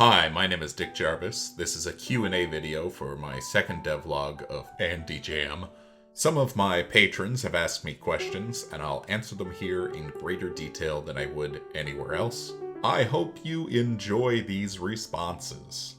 Hi, my name is Dick Jarvis. This is a Q&A video for my second devlog of Andy Jam. Some of my patrons have asked me questions, and I'll answer them here in greater detail than I would anywhere else. I hope you enjoy these responses.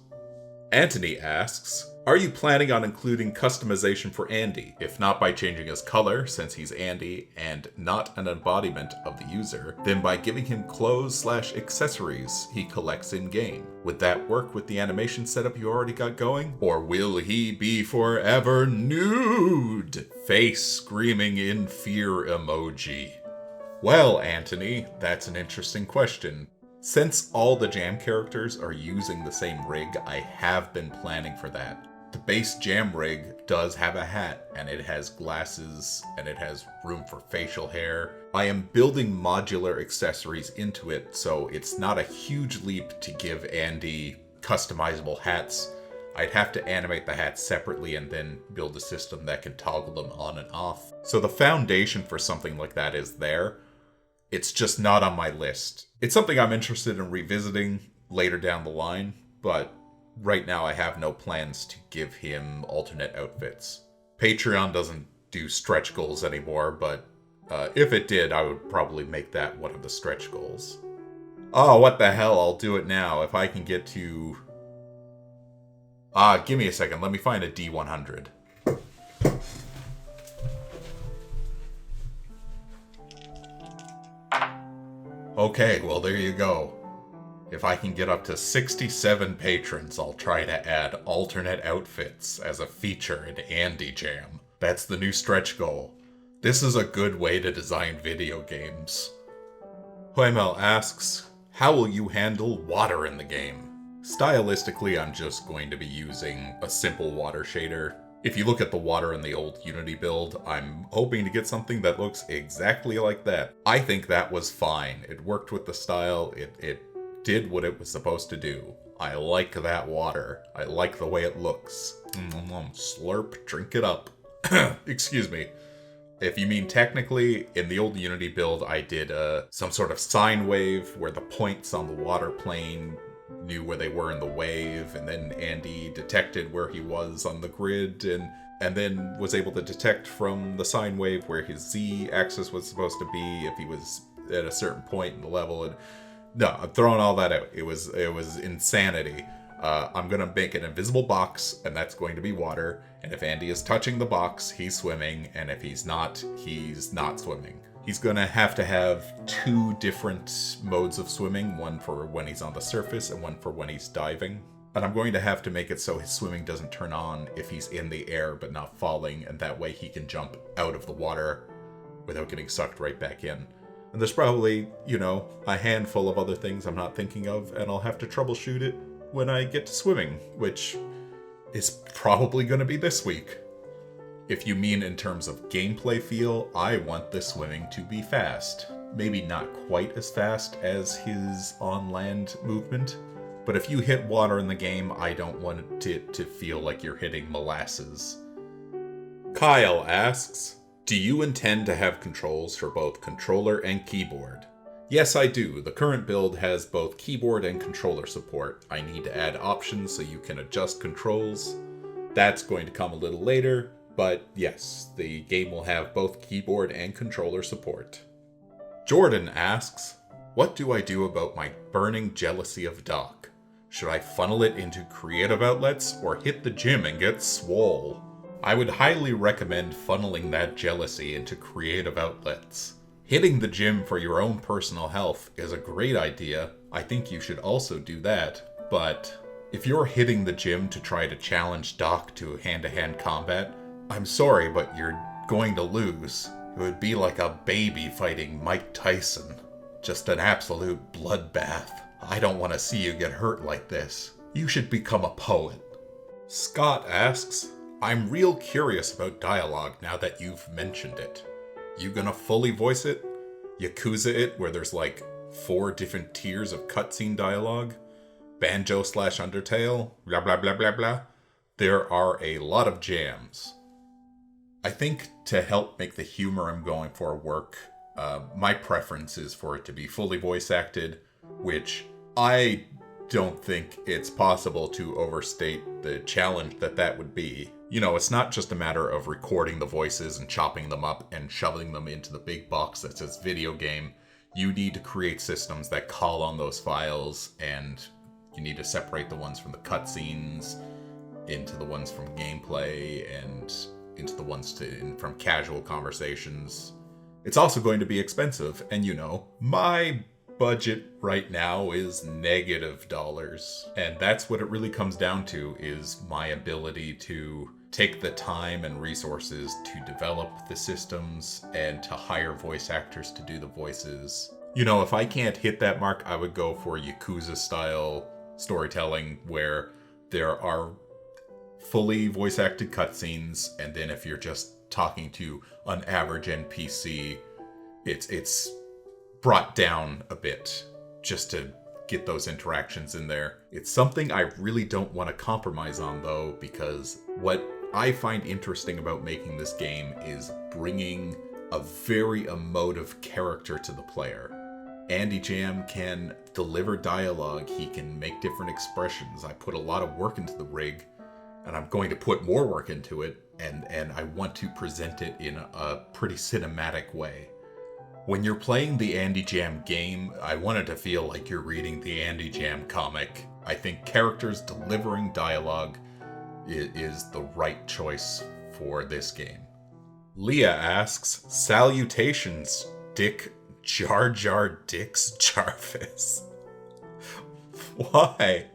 Anthony asks, are you planning on including customization for Andy? If not by changing his color, since he's Andy and not an embodiment of the user, then by giving him clothes/accessories he collects in-game. Would that work with the animation setup you already got going? Or will he be forever nude? Face screaming in fear emoji. Well, Anthony, that's an interesting question. Since all the Jam characters are using the same rig, I have been planning for that. The base Jam rig does have a hat, and it has glasses, and it has room for facial hair. I am building modular accessories into it, so it's not a huge leap to give Andy customizable hats. I'd have to animate the hats separately and then build a system that can toggle them on and off. So the foundation for something like that is there. It's just not on my list. It's something I'm interested in revisiting later down the line, but right now I have no plans to give him alternate outfits. Patreon doesn't do stretch goals anymore, but if it did, I would probably make that one of the stretch goals. Oh, what the hell, I'll do it now. If I can get to... give me a second, let me find a D100. Okay, well there you go. If I can get up to 67 patrons, I'll try to add alternate outfits as a feature in Andy Jam. That's the new stretch goal. This is a good way to design video games. Huemel asks, how will you handle water in the game? Stylistically, I'm just going to be using a simple water shader. If you look at the water in the old Unity build, I'm hoping to get something that looks exactly like that. I think that was fine. It worked with the style. It did what it was supposed to do. I like that water. I like the way it looks. Slurp, drink it up. Excuse me. If you mean technically, in the old Unity build, I did some sort of sine wave where the points on the water plane knew where they were in the wave, and then Andy detected where he was on the grid, and then was able to detect from the sine wave where his z-axis was supposed to be if he was at a certain point in the level. And no, I'm throwing all that out. It was insanity. I'm gonna make an invisible box, and that's going to be water, and if Andy is touching the box, he's swimming, and if he's not swimming. He's gonna have to have two different modes of swimming, one for when he's on the surface and one for when he's diving. And I'm going to have to make it so his swimming doesn't turn on if he's in the air but not falling, and that way he can jump out of the water without getting sucked right back in. And there's probably, a handful of other things I'm not thinking of, and I'll have to troubleshoot it when I get to swimming, which is probably gonna be this week. If you mean in terms of gameplay feel, I want the swimming to be fast. Maybe not quite as fast as his on-land movement, but if you hit water in the game, I don't want it to feel like you're hitting molasses. Kyle asks, do you intend to have controls for both controller and keyboard? Yes, I do. The current build has both keyboard and controller support. I need to add options so you can adjust controls. That's going to come a little later. But yes, the game will have both keyboard and controller support. Jordan asks, what do I do about my burning jealousy of Doc? Should I funnel it into creative outlets or hit the gym and get swole? I would highly recommend funneling that jealousy into creative outlets. Hitting the gym for your own personal health is a great idea. I think you should also do that. But if you're hitting the gym to try to challenge Doc to hand-to-hand combat, I'm sorry, but you're going to lose. It would be like a baby fighting Mike Tyson. Just an absolute bloodbath. I don't want to see you get hurt like this. You should become a poet. Scott asks, I'm real curious about dialogue now that you've mentioned it. You gonna fully voice it? Yakuza it, where there's like 4 different tiers of cutscene dialogue? Banjo/Undertale? Blah blah blah blah blah. There are a lot of jams. I think to help make the humor I'm going for work, my preference is for it to be fully voice acted, which I don't think it's possible to overstate the challenge that would be. You know, it's not just a matter of recording the voices and chopping them up and shoving them into the big box that says video game. You need to create systems that call on those files, and you need to separate the ones from the cutscenes into the ones from gameplay and into the ones from casual conversations. It's also going to be expensive, and you know, my budget right now is $-, and that's what it really comes down to, is my ability to take the time and resources to develop the systems and to hire voice actors to do the voices. You know, if I can't hit that mark, I would go for Yakuza style storytelling where there are fully voice acted cutscenes, and then if you're just talking to an average NPC, it's brought down a bit just to get those interactions in there. It's something I really don't want to compromise on though, because what I find interesting about making this game is bringing a very emotive character to the player. Andy Jam can deliver dialogue, he can make different expressions. I put a lot of work into the rig, and I'm going to put more work into it, and I want to present it in a pretty cinematic way. When you're playing the Andy Jam game, I want it to feel like you're reading the Andy Jam comic. I think characters delivering dialogue is the right choice for this game. Leah asks, "Salutations, Dick Jar Jar Dicks Jarvis." Why?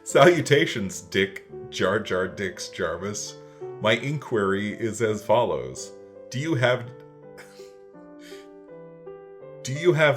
Salutations, Dick Jar Jar Dicks Jarvis. My inquiry is as follows. Do you have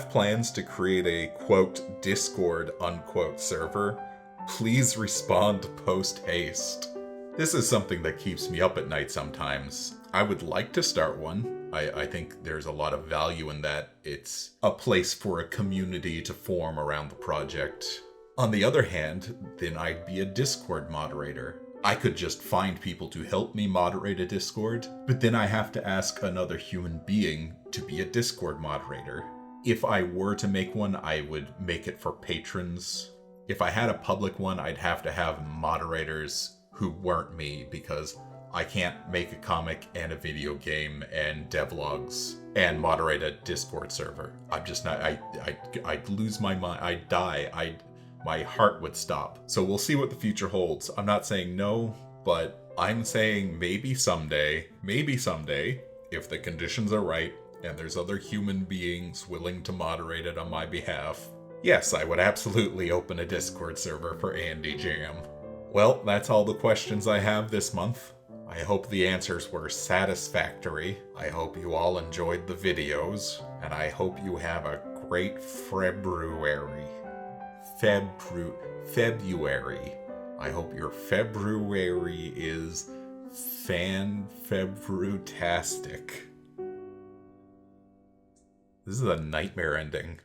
plans to create a, quote, Discord, unquote, server? Please respond post haste. This is something that keeps me up at night sometimes. I would like to start one. I think there's a lot of value in that. It's a place for a community to form around the project. On the other hand, then I'd be a Discord moderator. I could just find people to help me moderate a Discord, but then I have to ask another human being to be a Discord moderator. If I were to make one, I would make it for patrons. If I had a public one, I'd have to have moderators who weren't me, because I can't make a comic and a video game and devlogs and moderate a Discord server. I'm just not, I'd lose my mind, I'd die, my heart would stop. So we'll see what the future holds. I'm not saying no, but I'm saying maybe someday, if the conditions are right and there's other human beings willing to moderate it on my behalf, yes, I would absolutely open a Discord server for Andy Jam. Well, that's all the questions I have this month. I hope the answers were satisfactory. I hope you all enjoyed the videos, and I hope you have a great February. I hope your February is fan-februtastic. This is a nightmare ending.